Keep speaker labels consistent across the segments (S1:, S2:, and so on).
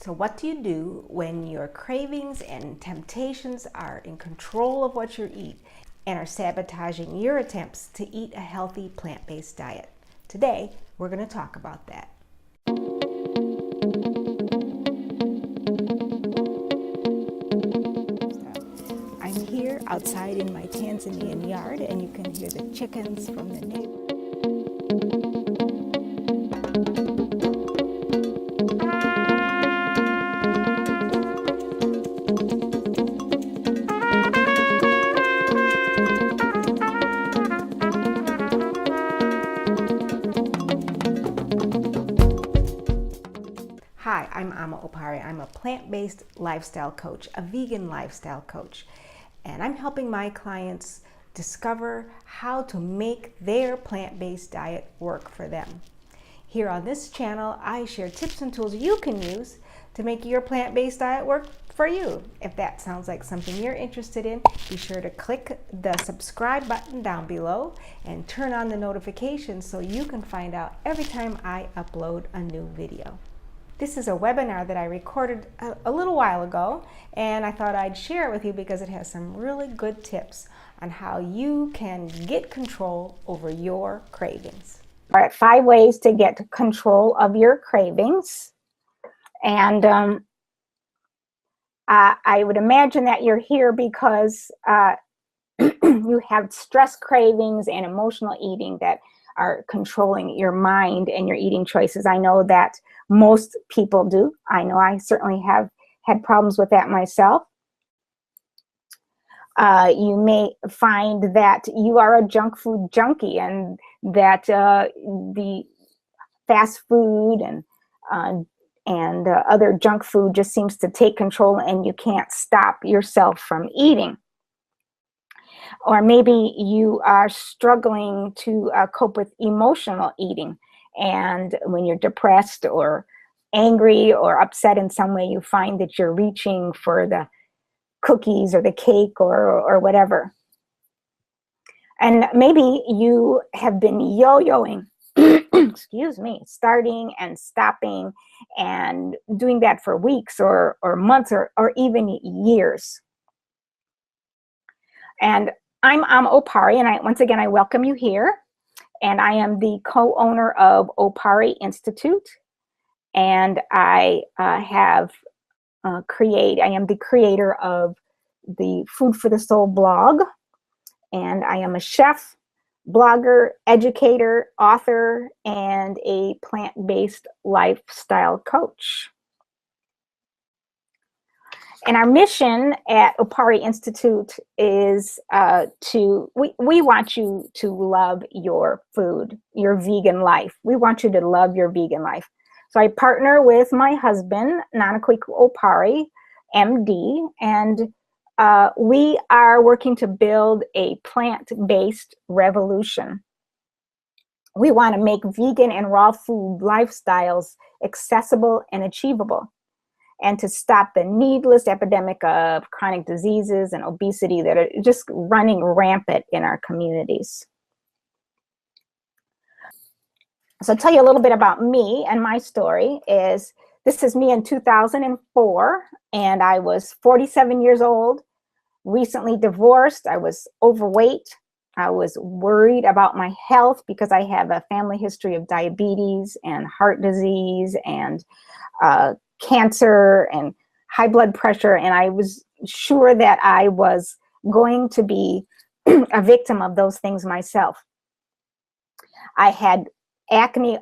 S1: So what do you do when your cravings and temptations are in control of what you eat and are sabotaging your attempts to eat a healthy plant-based diet? Today, we're going to talk about that. I'm here outside in my Tanzanian yard, and you can hear the chickens from the neighbor. Hi, I'm Ama Opari. I'm a plant-based lifestyle coach, a vegan lifestyle coach, and I'm helping my clients discover how to make their plant-based diet work for them. Here on this channel, I share tips and tools you can use to make your plant-based diet work for you. If that sounds like something you're interested in, be sure to click the subscribe button down below and turn on the notifications so you can find out every time I upload a new video. This is a webinar that I recorded a little while ago, and I thought I'd share it with you because it has some really good tips on how you can get control over your cravings.
S2: All right, 5 ways to get control of your cravings. And I would imagine that you're here because you have stress cravings and emotional eating that are controlling your mind and your eating choices. I know that most people do. I know I certainly have had problems with that myself. You may find that you are a junk food junkie and that the fast food and other junk food just seems to take control and you can't stop yourself from eating. Or maybe you are struggling to cope with emotional eating. And when you're depressed or angry or upset in some way, you find that you're reaching for the cookies or the cake or whatever. And maybe you have been yo-yoing, excuse me, starting and stopping and doing that for weeks or months or even years. And I'm Opari, and once again, I welcome you here. And I am the co-owner of Opari Institute, and I am the creator of the Food for the Soul blog, and I am a chef, blogger, educator, author, and a plant-based lifestyle coach. And our mission at Opari Institute is we want you to love your food, your vegan life. We want you to love your vegan life. So I partner with my husband, Nanakwiku Opari, MD, and we are working to build a plant-based revolution. We want to make vegan and raw food lifestyles accessible and achievable, and to stop the needless epidemic of chronic diseases and obesity that are just running rampant in our communities. So I'll tell you a little bit about me, and my story is, this is me in 2004, and I was 47 years old, recently divorced. I was overweight. I was worried about my health because I have a family history of diabetes and heart disease and cancer and high blood pressure, and I was sure that I was going to be a victim of those things myself. I had acne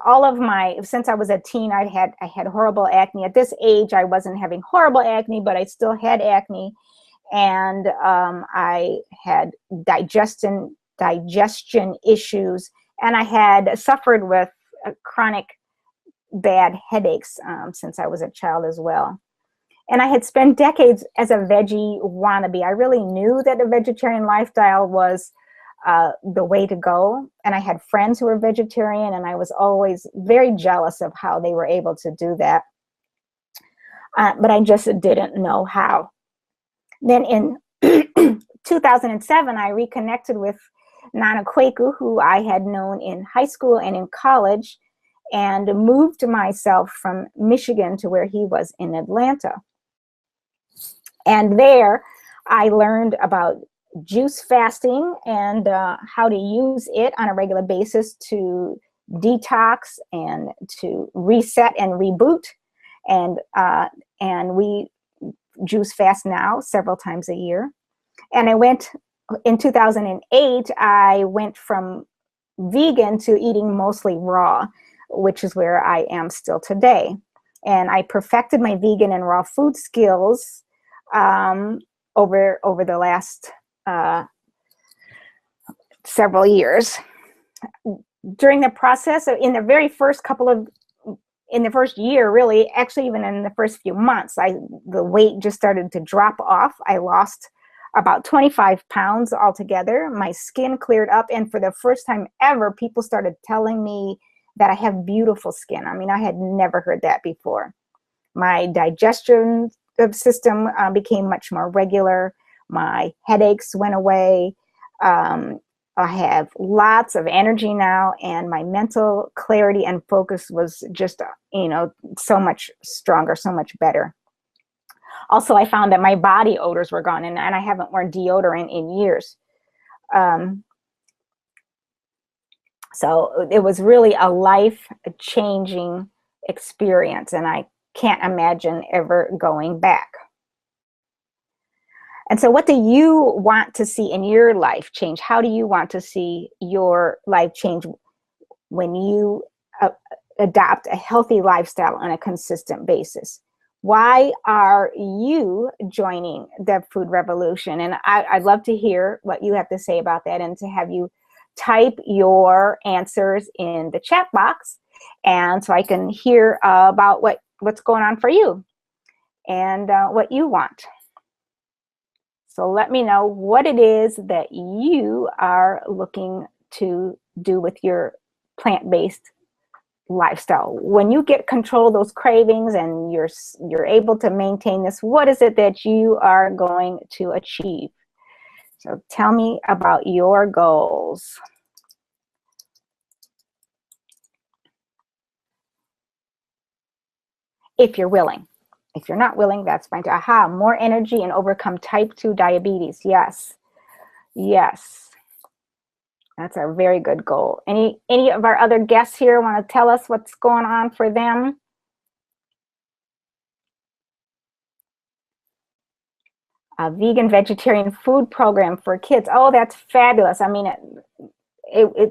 S2: since I was a teen. I had horrible acne. At this age, I wasn't having horrible acne, but I still had acne, and I had digestion issues, and I had suffered with chronic bad headaches since I was a child as well. And I had spent decades as a veggie wannabe. I really knew that a vegetarian lifestyle was the way to go. And I had friends who were vegetarian, and I was always very jealous of how they were able to do that. But I just didn't know how. Then in 2007, I reconnected with Nanakwiku, who I had known in high school and in college. and moved myself from Michigan to where he was in Atlanta. And there I learned about juice fasting and how to use it on a regular basis to detox and to reset and reboot. And we juice fast now several times a year. And I went in 2008, I went from vegan to eating mostly raw, which is where I am still today. And I perfected my vegan and raw food skills over the last several years. During the process, in the very first in the first year, really, actually even in the first few months, the weight just started to drop off. I lost about 25 pounds altogether. My skin cleared up, and for the first time ever, people started telling me that I have beautiful skin. I mean, I had never heard that before. My digestion system became much more regular. My headaches went away. I have lots of energy now, and my mental clarity and focus was just, so much stronger, so much better. Also, I found that my body odors were gone, and I haven't worn deodorant in years. So it was really a life-changing experience, and I can't imagine ever going back. And so what do you want to see in your life change? How do you want to see your life change when you adopt a healthy lifestyle on a consistent basis? Why are you joining the food revolution? And I'd love to hear what you have to say about that, and to have you type your answers in the chat box, and so I can hear about what's going on for you and what you want. So let me know what it is that you are looking to do with your plant-based lifestyle. When you get control of those cravings and you're able to maintain this, what is it that you are going to achieve? So tell me about your goals. If you're willing. If you're not willing, that's fine too. Aha, more energy and overcome type 2 diabetes. Yes. Yes. That's a very good goal. Any of our other guests here want to tell us what's going on for them? A vegan vegetarian food program for kids. Oh, that's fabulous. I mean,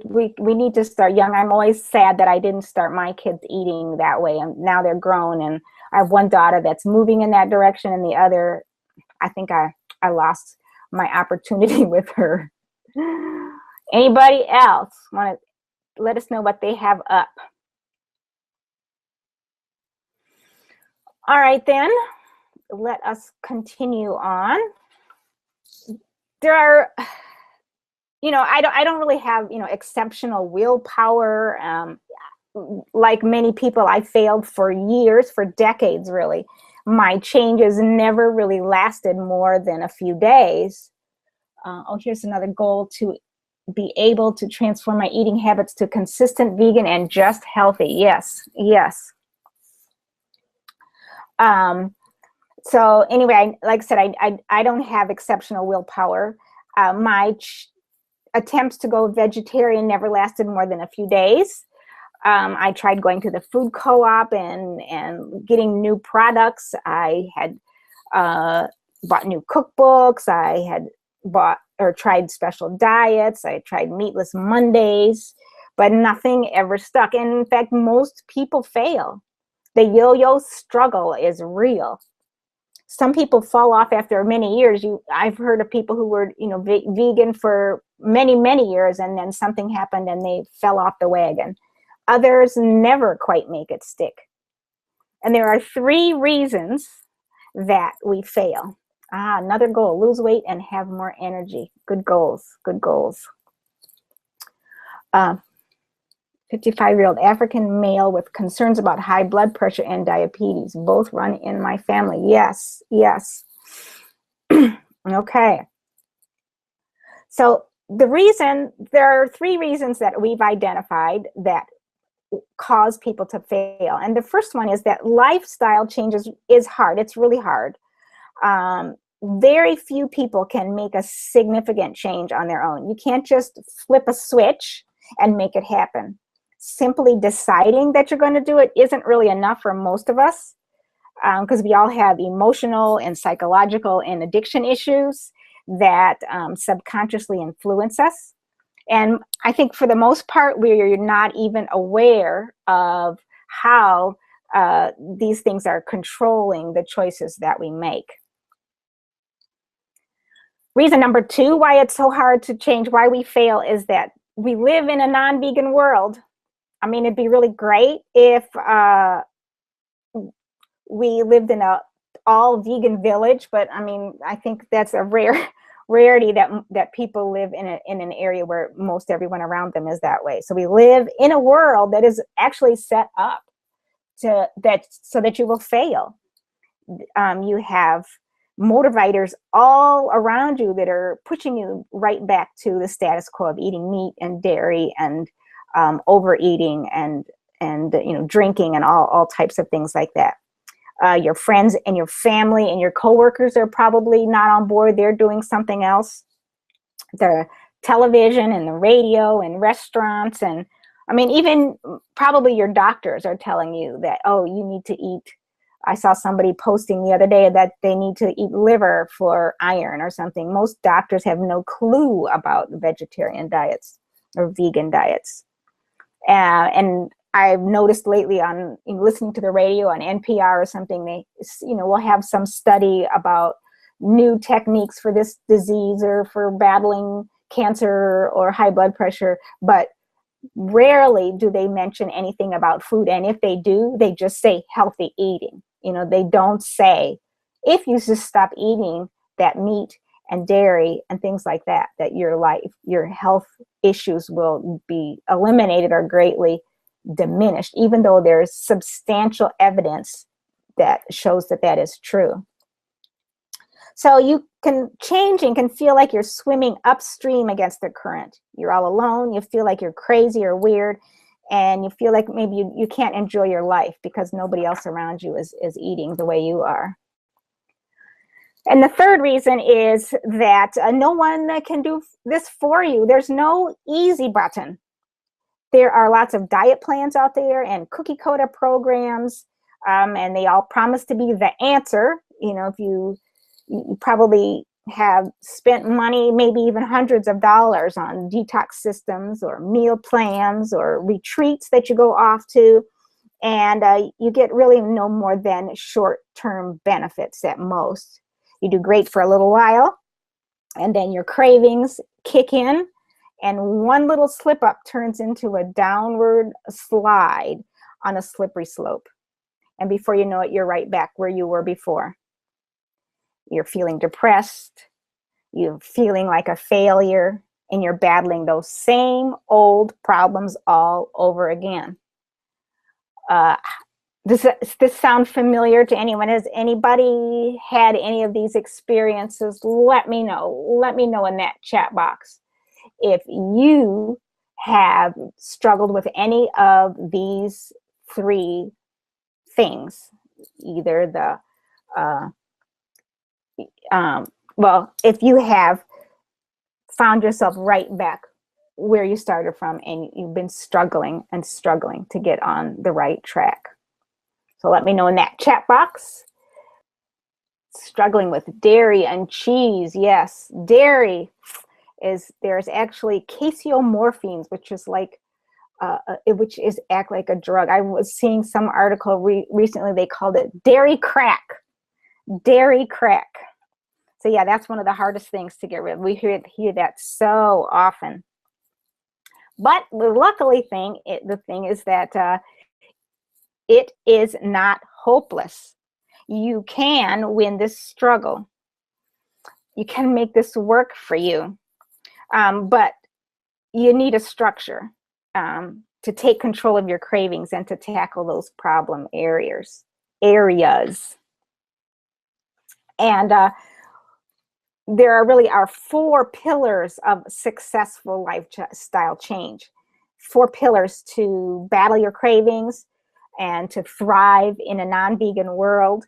S2: we need to start young. I'm always sad that I didn't start my kids eating that way, and now they're grown, and I have one daughter that's moving in that direction, and the other, I think I lost my opportunity with her. Anybody else want to let us know what they have up? All right, then, let us continue on. There are, I don't really have, exceptional willpower. Like many people, I failed for years, for decades, really. My changes never really lasted more than a few days. Here's another goal: to be able to transform my eating habits to consistent vegan and just healthy. Yes, yes. So anyway, like I said, I don't have exceptional willpower. My attempts to go vegetarian never lasted more than a few days. I tried going to the food co-op and getting new products. I had bought new cookbooks. I had bought or tried special diets. I tried meatless Mondays, but nothing ever stuck. And in fact, most people fail. The yo-yo struggle is real. Some people fall off after many years. I've heard of people who were, vegan for many, many years, and then something happened and they fell off the wagon. Others never quite make it stick. And there are 3 reasons that we fail. Another goal: lose weight and have more energy. Good goals, good goals. 55-year-old African male with concerns about high blood pressure and diabetes. Both run in my family. Yes, yes. Okay. So there are 3 reasons that we've identified that cause people to fail. And the first one is that lifestyle changes is hard. It's really hard. Very few people can make a significant change on their own. You can't just flip a switch and make it happen. Simply deciding that you're going to do it isn't really enough for most of us, because we all have emotional and psychological and addiction issues that subconsciously influence us. And I think for the most part, we're not even aware of how these things are controlling the choices that we make. Reason number two why it's so hard to change, why we fail, is that we live in a non-vegan world. I mean, it'd be really great if we lived in a all vegan village, but I mean, I think that's a rarity that people live in an area where most everyone around them is that way. So we live in a world that is actually set up so that you will fail. You have motivators all around you that are pushing you right back to the status quo of eating meat and dairy and overeating and drinking and all types of things like that. Your friends and your family and your coworkers are probably not on board. They're doing something else. The television and the radio and restaurants, and I mean, even probably your doctors are telling you that, oh, you need to eat. I saw somebody posting the other day that they need to eat liver for iron or something. Most doctors have no clue about vegetarian diets or vegan diets. And I've noticed lately on listening to the radio on NPR or something, they will have some study about new techniques for this disease or for battling cancer or high blood pressure, but rarely do they mention anything about food. And if they do, they just say healthy eating. They don't say, if you just stop eating that meat and dairy and things like that, that your health issues will be eliminated or greatly diminished, even though there's substantial evidence that shows that is true. So you can change and can feel like you're swimming upstream against the current. You're all alone. You feel like you're crazy or weird, and you feel like maybe you can't enjoy your life because nobody else around you is eating the way you are. And the third reason is that no one can do this for you. There's no easy button. There are lots of diet plans out there and cookie cutter programs, and they all promise to be the answer. If you probably have spent money, maybe even hundreds of dollars on detox systems or meal plans or retreats that you go off to, and you get really no more than short-term benefits at most. You do great for a little while, and then your cravings kick in, and one little slip up turns into a downward slide on a slippery slope. And before you know it, you're right back where you were before. You're feeling depressed, you're feeling like a failure, and you're battling those same old problems all over again. Does this sound familiar to anyone? Has anybody had any of these experiences? Let me know. Let me know in that chat box if you have struggled with any of these three things. Either if you have found yourself right back where you started from and you've been struggling to get on the right track. So let me know in that chat box. Struggling with dairy and cheese. Yes, dairy there's actually casomorphins, which is act like a drug. I was seeing some article recently, they called it dairy crack. Dairy crack. So yeah, that's one of the hardest things to get rid of. We hear that so often. But the luckily the thing is that it is not hopeless. You can win this struggle. You can make this work for you. But you need a structure to take control of your cravings and to tackle those problem areas. And there really are four pillars of successful lifestyle change. 4 pillars to battle your cravings and to thrive in a non-vegan world.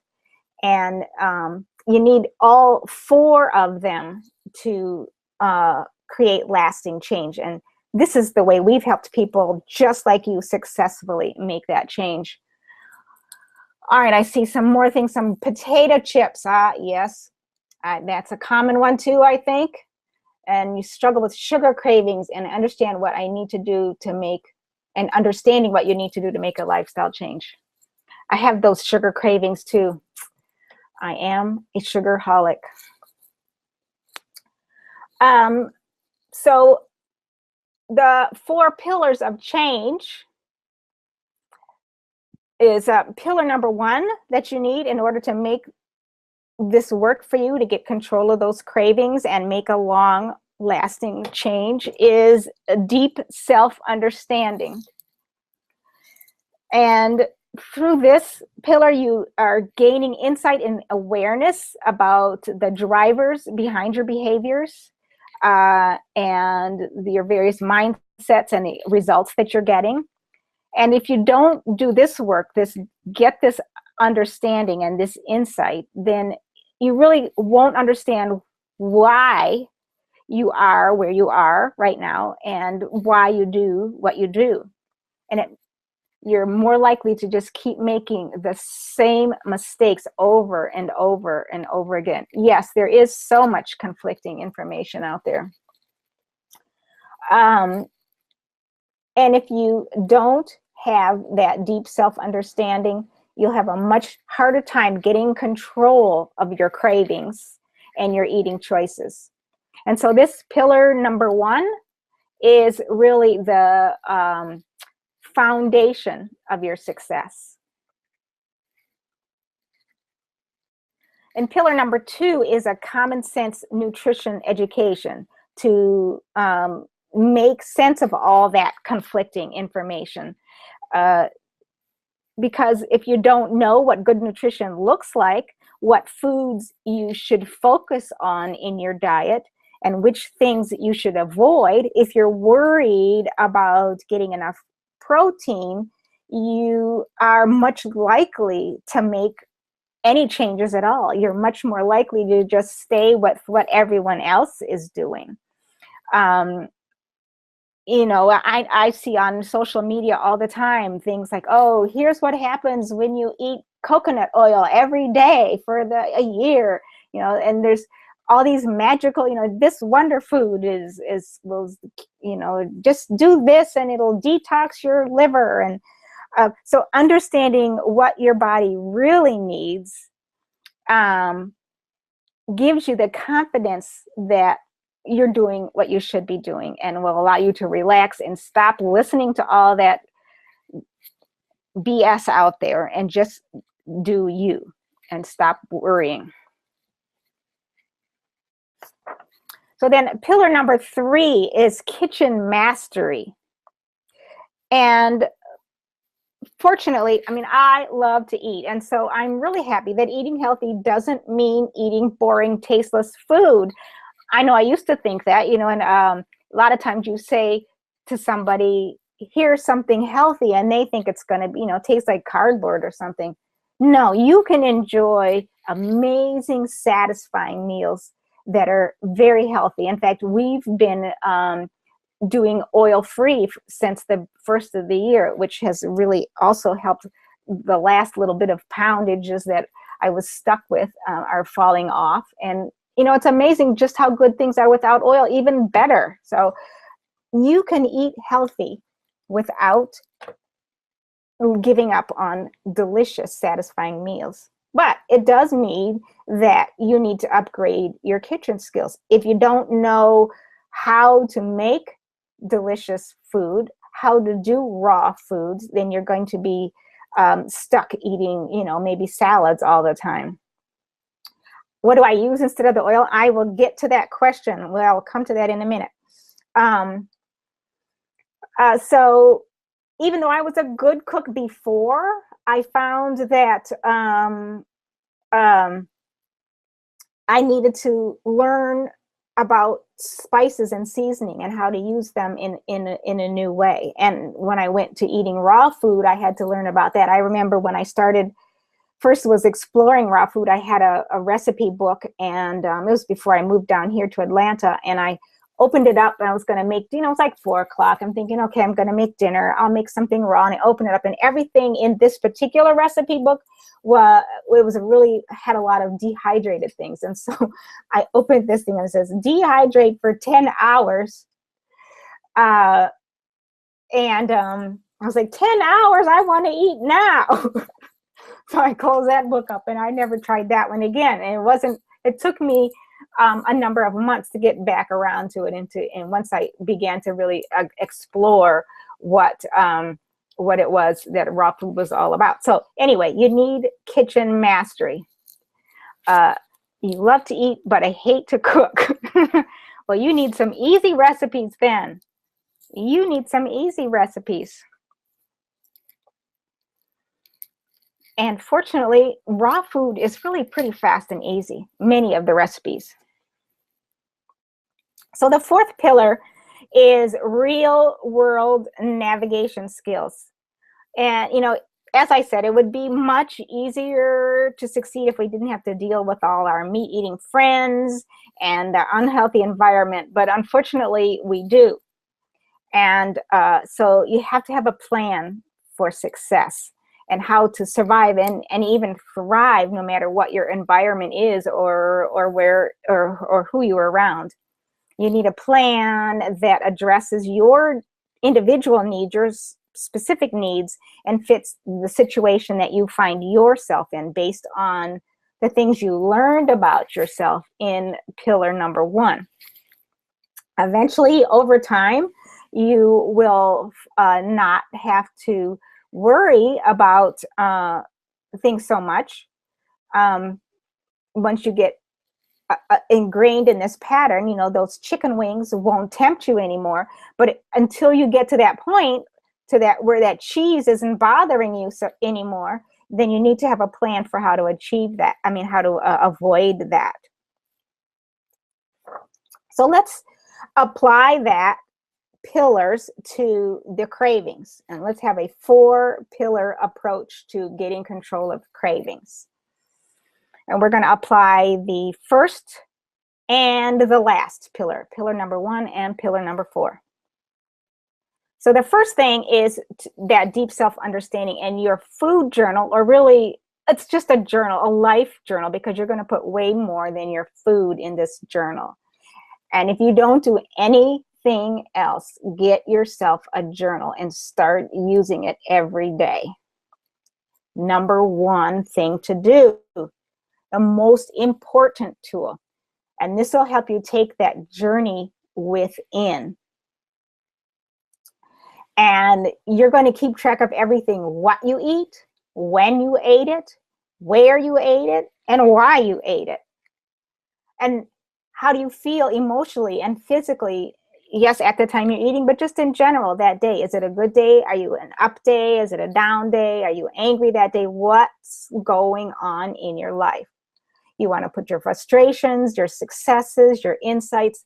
S2: And you need all 4 of them to create lasting change. And this is the way we've helped people just like you successfully make that change. All right, I see some more things. Some potato chips. Yes, that's a common one too, I think. And you struggle with sugar cravings, and understand what I need to do to make, and understanding what you need to do to make a lifestyle change. I have those sugar cravings too. I am a sugarholic. So the 4 pillars of change is pillar number 1 that you need in order to make this work for you, to get control of those cravings and make a long lasting change, is a deep self-understanding. And through this pillar, you are gaining insight and awareness about the drivers behind your behaviors, and your various mindsets and the results that you're getting. And if you don't do this work, get this understanding and this insight, then you really won't understand why you are where you are right now and why you do what you do. And you're more likely to just keep making the same mistakes over and over and over again. Yes, there is so much conflicting information out there. And if you don't have that deep self-understanding, you'll have a much harder time getting control of your cravings and your eating choices. And so this pillar number 1 is really the foundation of your success. And pillar number 2 is a common sense nutrition education to make sense of all that conflicting information. Because if you don't know what good nutrition looks like, what foods you should focus on in your diet, and which things you should avoid, if you're worried about getting enough protein, you are much likely to make any changes at all. You're much more likely to just stay with what everyone else is doing. I see on social media all the time things like, oh, here's what happens when you eat coconut oil every day for a year, and there's all these magical, this wonder food will just do this and it'll detox your liver. And so understanding what your body really needs gives you the confidence that you're doing what you should be doing, and will allow you to relax and stop listening to all that BS out there and just do you and stop worrying. So then pillar number 3 is kitchen mastery. And fortunately, I love to eat. And so I'm really happy that eating healthy doesn't mean eating boring, tasteless food. I know I used to think that, and a lot of times you say to somebody, here's something healthy, and they think it's going to be, taste like cardboard or something. No, you can enjoy amazing, satisfying meals that are very healthy. In fact, we've been doing oil-free since the first of the year, which has really also helped. The last little bit of poundages that I was stuck with are falling off. And it's amazing just how good things are without oil, even better. So you can eat healthy without giving up on delicious, satisfying meals. But it does mean that you need to upgrade your kitchen skills. If you don't know how to make delicious food, how to do raw foods, then you're going to be stuck eating, maybe salads all the time. What do I use instead of the oil? I will get to that question. Well, I'll come to that in a minute. So even though I was a good cook before, I found that I needed to learn about spices and seasoning and how to use them in a new way. And when I went to eating raw food, I had to learn about that. I remember when I started first was exploring raw food, I had a recipe book, and it was before I moved down here to Atlanta, and I opened it up and I was going to make, you know, it's like 4 o'clock. I'm thinking, okay, I'm going to make dinner. I'll make something raw. And I opened it up, and everything in this particular recipe book had a lot of dehydrated things. And so I opened this thing and it says dehydrate for 10 hours. I was like, 10 hours? I want to eat now. So I closed that book up, and I never tried that one again. And it took me a number of months to get back around to it. And once I began to really explore what it was that raw food was all about. So anyway, you need kitchen mastery. You love to eat, but I hate to cook. Well, you need some easy recipes then. You need some easy recipes. And fortunately, raw food is really pretty fast and easy, many of the recipes. So the fourth pillar is real world navigation skills. And, you know, as I said, it would be much easier to succeed if we didn't have to deal with all our meat eating friends and the unhealthy environment. But unfortunately, we do. And so you have to have a plan for success and how to survive and even thrive no matter what your environment is or where or who you're around. You need a plan that addresses your individual needs, your specific needs, and fits the situation that you find yourself in based on the things you learned about yourself in pillar number 1. Eventually, over time, you will not have to worry about things so much. Once you get ingrained in this pattern, you know, those chicken wings won't tempt you anymore. But until you get to that point, where that cheese isn't bothering you anymore, then you need to have a plan for how to achieve that. I mean, how to avoid that. So let's apply that pillars to the cravings, and let's have a 4-pillar approach to getting control of cravings. And we're going to apply the first and the last pillar number 1 and pillar number 4. So the first thing is that deep self-understanding, and your food journal, or really it's just a journal, a life journal, because you're going to put way more than your food in this journal. And if you don't do anything else, get yourself a journal and start using it every day. Number 1 thing to do, the most important tool. And this will help you take that journey within. And you're going to keep track of everything: what you eat, when you ate it, where you ate it, and why you ate it. And how do you feel emotionally and physically? Yes, at the time you're eating, but just in general that day. Is it a good day? Are you an up day? Is it a down day? Are you angry that day? What's going on in your life? You want to put your frustrations, your successes, your insights,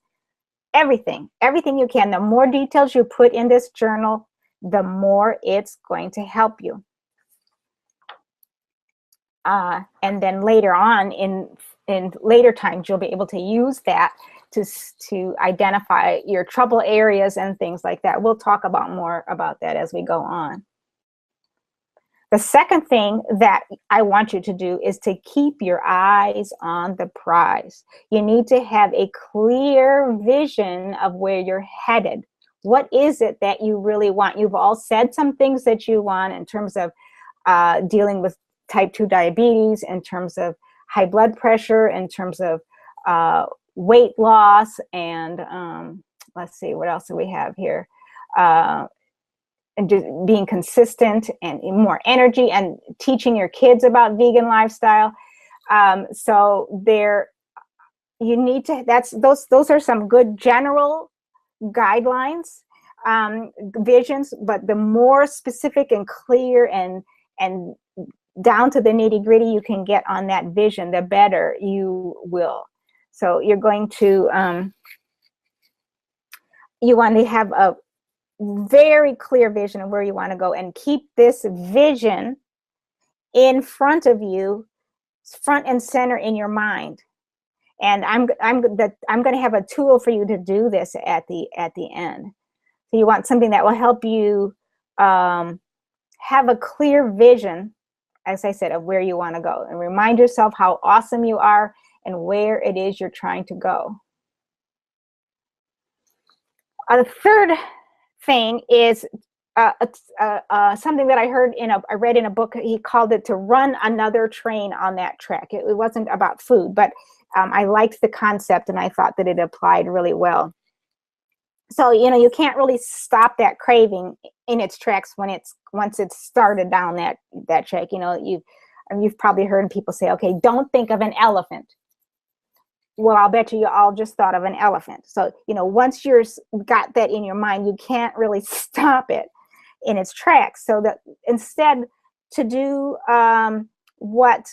S2: everything you can. The more details you put in this journal, the more it's going to help you. And then later on, in later times, you'll be able to use that to identify your trouble areas and things like that. We'll talk about more about that as we go on. The second thing that I want you to do is to keep your eyes on the prize. You need to have a clear vision of where you're headed. What is it that you really want? You've all said some things that you want in terms of dealing with type 2 diabetes, in terms of high blood pressure, in terms of weight loss, and let's see, what else do we have here? And just being consistent and more energy, and teaching your kids about vegan lifestyle. So there, you need to, those are some good general guidelines, visions, but the more specific and clear and down to the nitty-gritty you can get on that vision, the better you will. So you're going to you want to have a very clear vision of where you want to go, and keep this vision in front of you, front and center in your mind. And I'm going to have a tool for you to do this at the end. So you want something that will help you have a clear vision, as I said, of where you want to go, and remind yourself how awesome you are and where it is you're trying to go. The third thing is something that I read in a book. He called it to run another train on that track. It wasn't about food, but I liked the concept, and I thought that it applied really well. So, you can't really stop that craving in its tracks once it's started down that track. You've probably heard people say, okay, don't think of an elephant. Well, I'll bet you all just thought of an elephant. So, once you've got that in your mind, you can't really stop it in its tracks. So that instead, to do what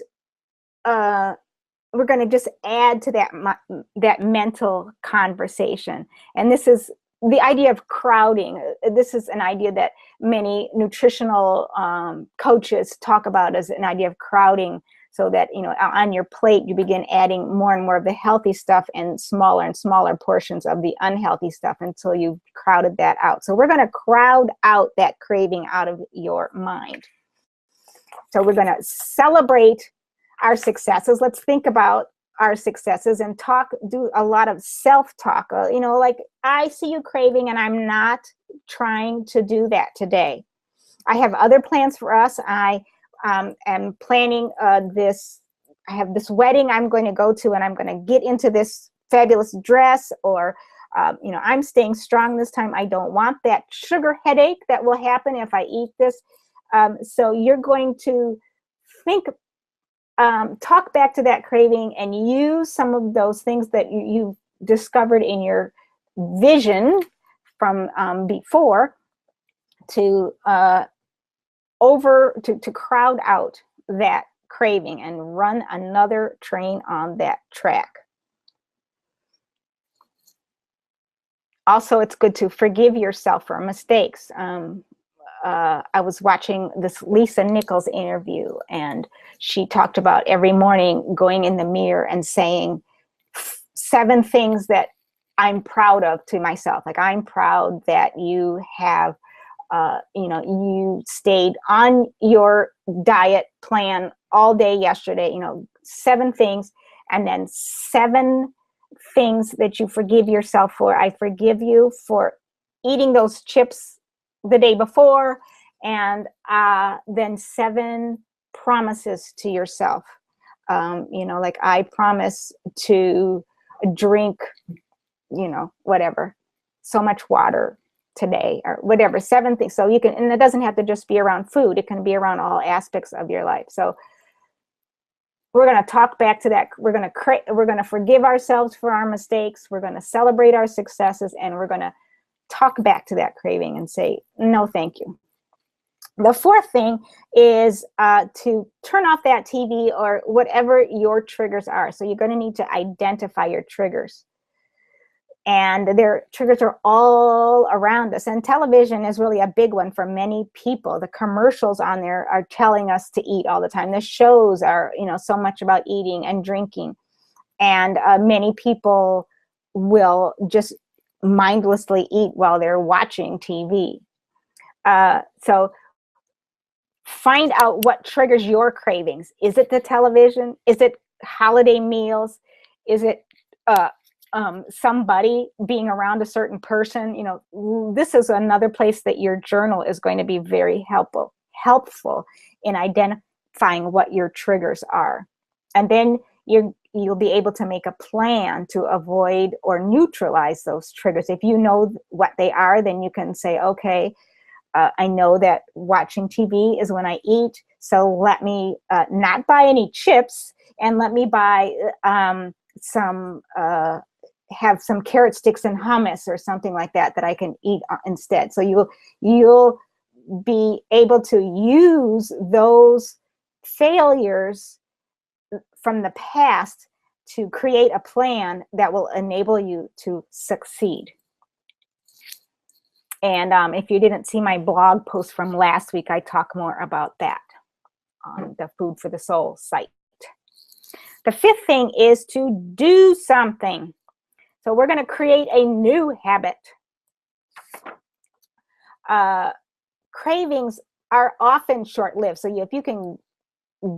S2: we're going to just add to that mental conversation. And this is the idea of crowding. This is an idea that many nutritional coaches talk about as an idea of crowding, so that, on your plate, you begin adding more and more of the healthy stuff and smaller portions of the unhealthy stuff until you've crowded that out. So we're going to crowd out that craving out of your mind. So we're going to celebrate our successes. Let's think about our successes and do a lot of self-talk. Like, I see you craving, and I'm not trying to do that today. I have other plans for us. I am planning this. I have this wedding I'm going to go to, and I'm going to get into this fabulous dress, or I'm staying strong this time. I don't want that sugar headache that will happen if I eat this. So you're going to talk back to that craving and use some of those things that you've discovered in your vision from before to crowd out that craving and run another train on that track. Also, it's good to forgive yourself for mistakes. I was watching this Lisa Nichols interview, and she talked about every morning going in the mirror and saying 7 things that I'm proud of to myself. Like, I'm proud that you have, you stayed on your diet plan all day yesterday, 7 things, and then 7 things that you forgive yourself for. I forgive you for eating those chips the day before, and then 7 promises to yourself. Like, I promise to drink, whatever, so much water today, or whatever, 7 things. So you can, and it doesn't have to just be around food. It can be around all aspects of your life. So we're going to talk back to that. We're going to forgive ourselves for our mistakes. We're going to celebrate our successes, and we're going to talk back to that craving and say, no, thank you. The fourth thing is to turn off that TV or whatever your triggers are. So you're going to need to identify your triggers. And their triggers are all around us. And television is really a big one for many people. The commercials on there are telling us to eat all the time. The shows are, so much about eating and drinking. And many people will just mindlessly eat while they're watching TV. So find out what triggers your cravings. Is it the television? Is it holiday meals? Is it somebody being around a certain person? This is another place that your journal is going to be very helpful in identifying what your triggers are. And then you'll be able to make a plan to avoid or neutralize those triggers. If you know what they are, then you can say, okay, I know that watching TV is when I eat, so let me not buy any chips, and let me buy have some carrot sticks and hummus or something like that I can eat instead. So you'll be able to use those failures from the past to create a plan that will enable you to succeed. And if you didn't see my blog post from last week, I talk more about that on the Food for the Soul site. The fifth thing is to do something. So we're going to create a new habit. Cravings are often short-lived. So if you can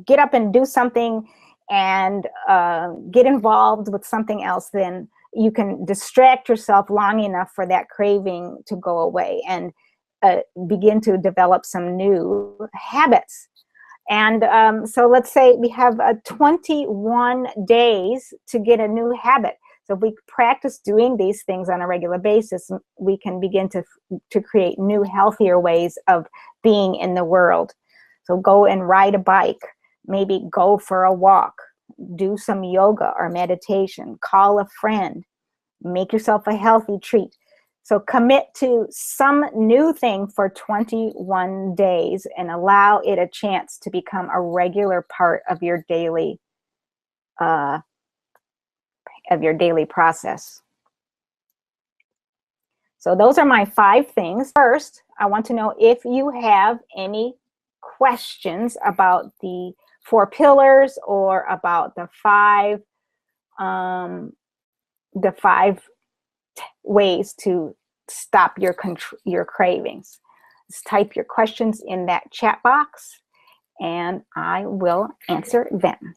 S2: get up and do something and get involved with something else, then you can distract yourself long enough for that craving to go away and begin to develop some new habits. And so let's say we have 21 days to get a new habit. So if we practice doing these things on a regular basis, we can begin to create new, healthier ways of being in the world. So go and ride a bike, maybe go for a walk, do some yoga or meditation, call a friend, make yourself a healthy treat. So commit to some new thing for 21 days and allow it a chance to become a regular part of your daily process. So those are my 5 things. First, I want to know if you have any questions about the 4 pillars or about the 5 ways to stop your cravings. Just type your questions in that chat box and I will answer them.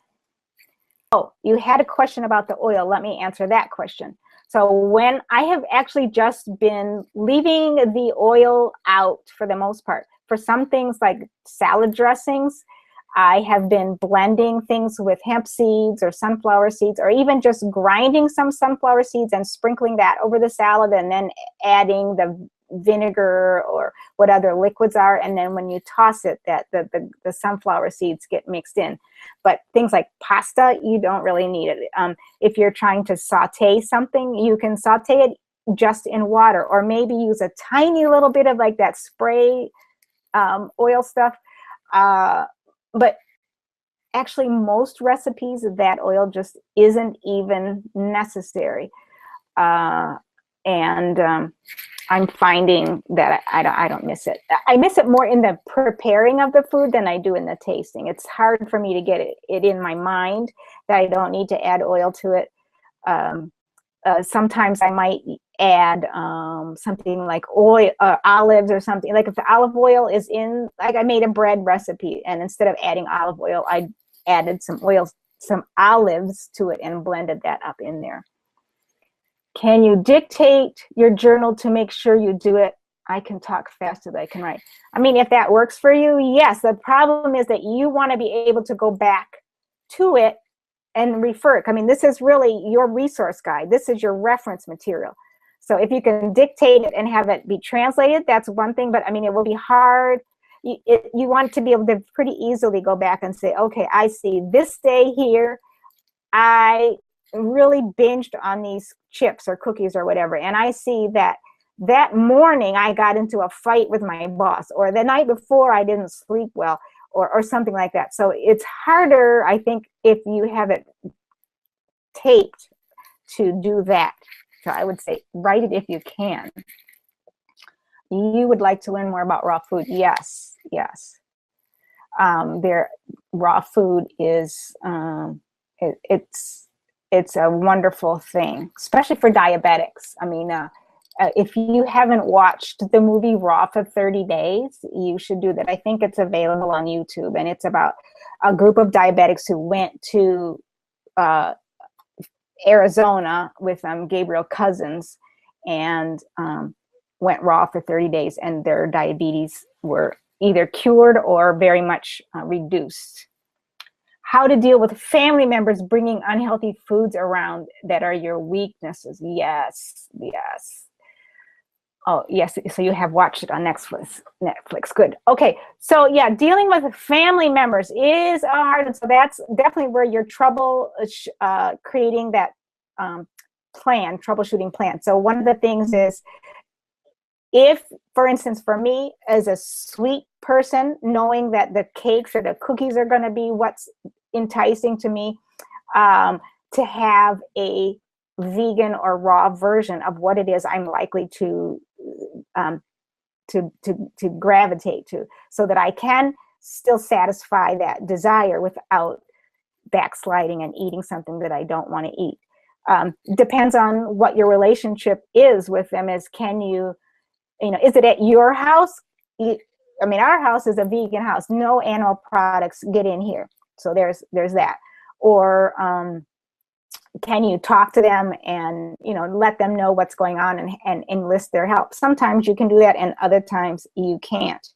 S2: Oh, you had a question about the oil. Let me answer that question. So when I have actually just been leaving the oil out for the most part, for some things like salad dressings, I have been blending things with hemp seeds or sunflower seeds, or even just grinding some sunflower seeds and sprinkling that over the salad and then adding the vinegar or what other liquids are. And then when you toss it, the sunflower seeds get mixed in. But things like pasta, you don't really need it. If you're trying to saute something, you can saute it just in water, or maybe use a tiny little bit of like that spray oil stuff. But actually most recipes, that oil just isn't even necessary. I'm finding that I don't miss it. I miss it more in the preparing of the food than I do in the tasting. It's hard for me to get it in my mind that I don't need to add oil to it. Sometimes I might add something like oil, olives or something. Like if the olive oil is in, like I made a bread recipe, and instead of adding olive oil, I added some olives to it and blended that up in there. Can you dictate your journal to make sure you do it? I can talk faster than I can write. I mean, if that works for you, yes. The problem is that you want to be able to go back to it and refer it. I mean, this is really your resource guide. This is your reference material. So if you can dictate it and have it be translated, that's one thing. But I mean, it will be hard. You want to be able to pretty easily go back and say, okay, I see this day here, I really binged on these chips or cookies or whatever, and I see that morning I got into a fight with my boss, or the night before I didn't sleep well, or something like that. So it's harder, I think, if you have it taped to do that. So I would say write it if you can. You would like to learn more about raw food? Yes. Raw food is it's a wonderful thing, especially for diabetics. I mean, if you haven't watched the movie Raw for 30 Days, you should do that. I think it's available on YouTube, and it's about a group of diabetics who went to Arizona with Gabriel Cousins and went raw for 30 days, and their diabetes were either cured or very much reduced. How to deal with family members bringing unhealthy foods around that are your weaknesses. Yes. Oh, yes. So you have watched it on Netflix. Good. Okay. So yeah, dealing with family members is hard. So that's definitely where you're creating that troubleshooting plan. So one of the things is, if, for instance, for me as a sweet person, knowing that the cakes or the cookies are going to be what's enticing to me, to have a vegan or raw version of what it is I'm likely to to gravitate to, so that I can still satisfy that desire without backsliding and eating something that I don't want to eat. Depends on what your relationship is with them. Is is it at your house? I mean, our house is a vegan house. No animal products get in here. So there's that. Or can you talk to them and, let them know what's going on and enlist their help? Sometimes you can do that, and other times you can't.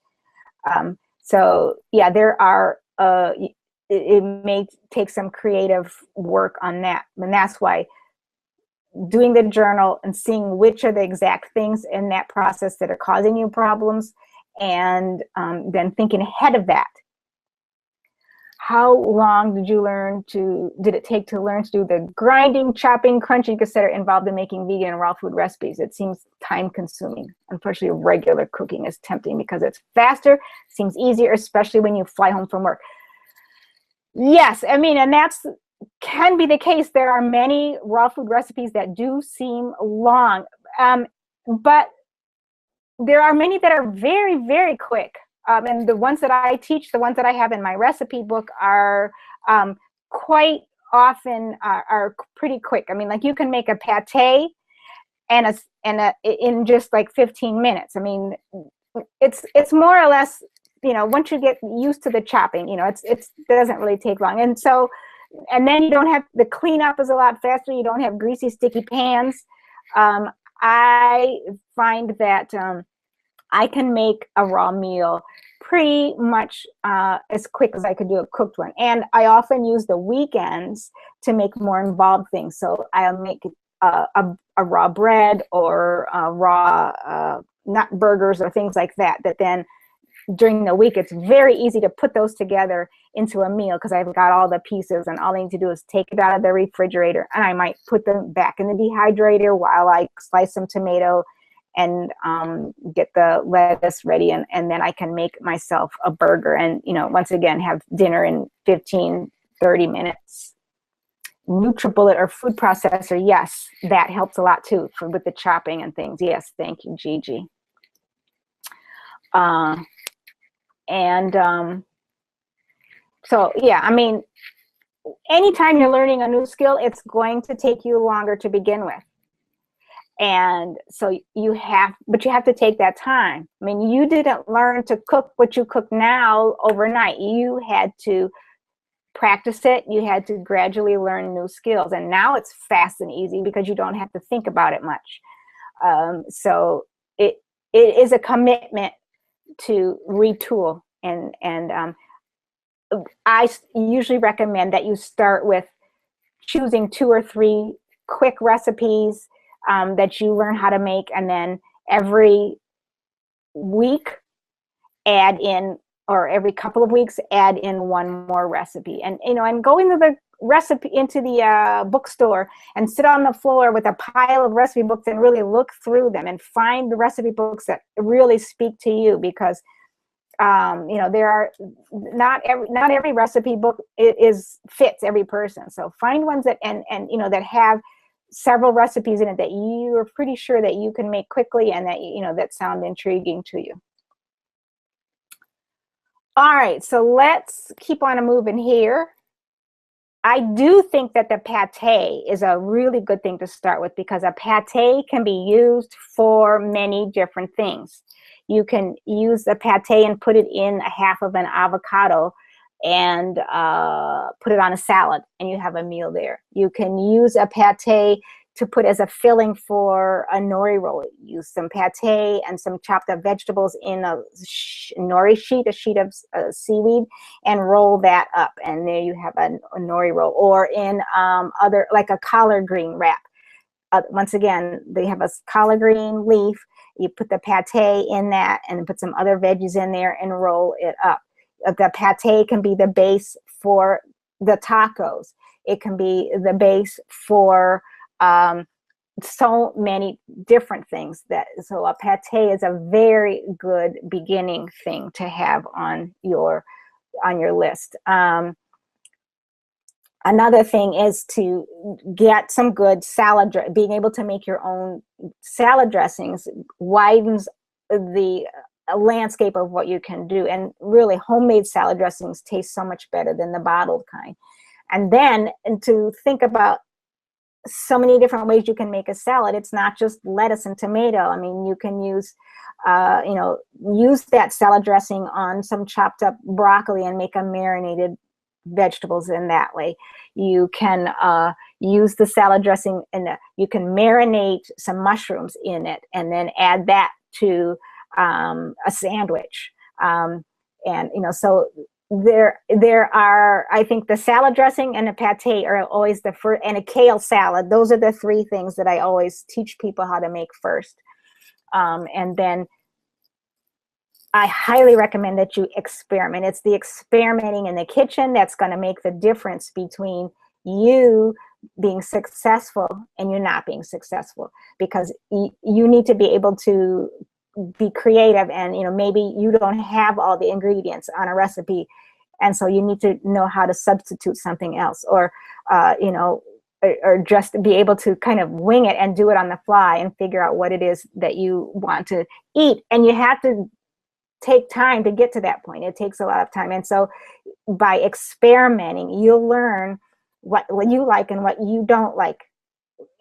S2: So yeah, there are, it may take some creative work on that. And that's why doing the journal and seeing which are the exact things in that process that are causing you problems, and then thinking ahead of that. How long did it take to learn to do the grinding, chopping, crunching, etc. involved in making vegan and raw food recipes? It seems time consuming. Unfortunately, regular cooking is tempting because it's faster, seems easier, especially when you fly home from work. Yes, I mean, and that's can be the case. There are many raw food recipes that do seem long, but there are many that are very, very quick. And the ones that I teach, the ones that I have in my recipe book are quite often are pretty quick. I mean, like you can make a pate in just like 15 minutes. I mean, it's more or less, once you get used to the chopping, it doesn't really take long. And so, and then you don't have, the cleanup is a lot faster. You don't have greasy, sticky pans. I find that I can make a raw meal pretty much as quick as I could do a cooked one. And I often use the weekends to make more involved things. So I'll make a raw bread or raw nut burgers or things like that, that then during the week, it's very easy to put those together into a meal because I've got all the pieces, and all I need to do is take it out of the refrigerator, and I might put them back in the dehydrator while I slice some tomato and get the lettuce ready, and then I can make myself a burger and, once again, have dinner in 15, 30 minutes. NutriBullet or food processor, yes, that helps a lot too with the chopping and things. Yes, thank you, Gigi. So yeah, I mean, anytime you're learning a new skill, it's going to take you longer to begin with. And so you have to take that time. I mean, you didn't learn to cook what you cook now overnight. You had to practice it. You had to gradually learn new skills. And now it's fast and easy because you don't have to think about it much. So it is a commitment to retool. And I usually recommend that you start with choosing 2 or 3 quick recipes that you learn how to make, and then every week add in, or every couple of weeks add in one more recipe. And and go into the bookstore and sit on the floor with a pile of recipe books and really look through them and find the recipe books that really speak to you, because there are not every recipe book fits every person. So find ones that and that have several recipes in it that you are pretty sure that you can make quickly and that that sound intriguing to you. All right, so let's keep on moving here. I do think that the pate is a really good thing to start with, because a pate can be used for many different things. You can use a pate and put it in a half of an avocado and put it on a salad, and you have a meal there. You can use a pate to put as a filling for a nori roll. Use some pate and some chopped up vegetables in a nori sheet, a sheet of seaweed, and roll that up, and there you have a nori roll. Or in other, like a collard green wrap. Once again, they have a collard green leaf. You put the pate in that and put some other veggies in there and roll it up. The pate can be the base for the tacos. It can be the base for so many different things. So a pate is a very good beginning thing to have on your list. Another thing is to get some good salad. Being able to make your own salad dressings widens the landscape of what you can do. And really, homemade salad dressings taste so much better than the bottled kind. And then, and to think about so many different ways you can make a salad. It's not just lettuce and tomato. I mean, you can use, use that salad dressing on some chopped up broccoli and make a marinated vegetables in that way. You can use the salad dressing and you can marinate some mushrooms in it and then add that to a sandwich. And so there are, I think the salad dressing and the pate are always the first, and a kale salad. Those are the three things that I always teach people how to make first. And then I highly recommend that you experiment. It's the experimenting in the kitchen that's going to make the difference between you being successful and you not being successful, because you need to be able to be creative, and maybe you don't have all the ingredients on a recipe, and so you need to know how to substitute something else, or or just be able to kind of wing it and do it on the fly and figure out what it is that you want to eat. And you have to take time to get to that point. It takes a lot of time. And so by experimenting, you'll learn what you like and what you don't like.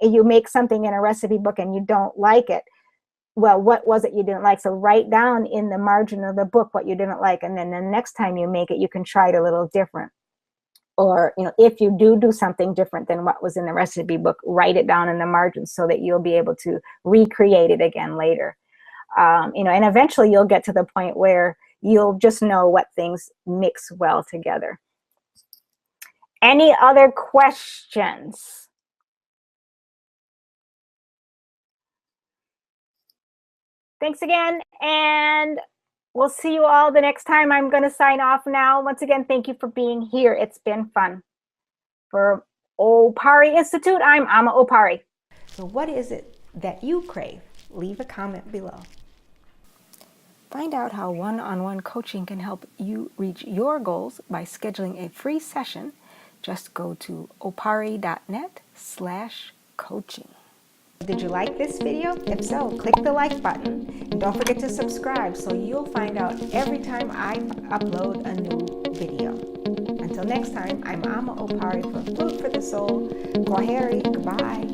S2: You make something in a recipe book and you don't like it. Well, what was it you didn't like? So write down in the margin of the book what you didn't like. And then the next time you make it, you can try it a little different. Or, if you do something different than what was in the recipe book, write it down in the margin so that you'll be able to recreate it again later. And eventually you'll get to the point where you'll just know what things mix well together. Any other questions? Thanks again, and we'll see you all the next time. I'm going to sign off now. Once again, thank you for being here. It's been fun. For Opari Institute, I'm Amma Opari.
S1: So what is it that you crave? Leave a comment below. Find out how one-on-one coaching can help you reach your goals by scheduling a free session. Just go to opari.net/coaching. Did you like this video? If so, click the like button. And don't forget to subscribe so you'll find out every time I upload a new video. Until next time, I'm Amma Opari for Food for the Soul. Kwaheri. Goodbye.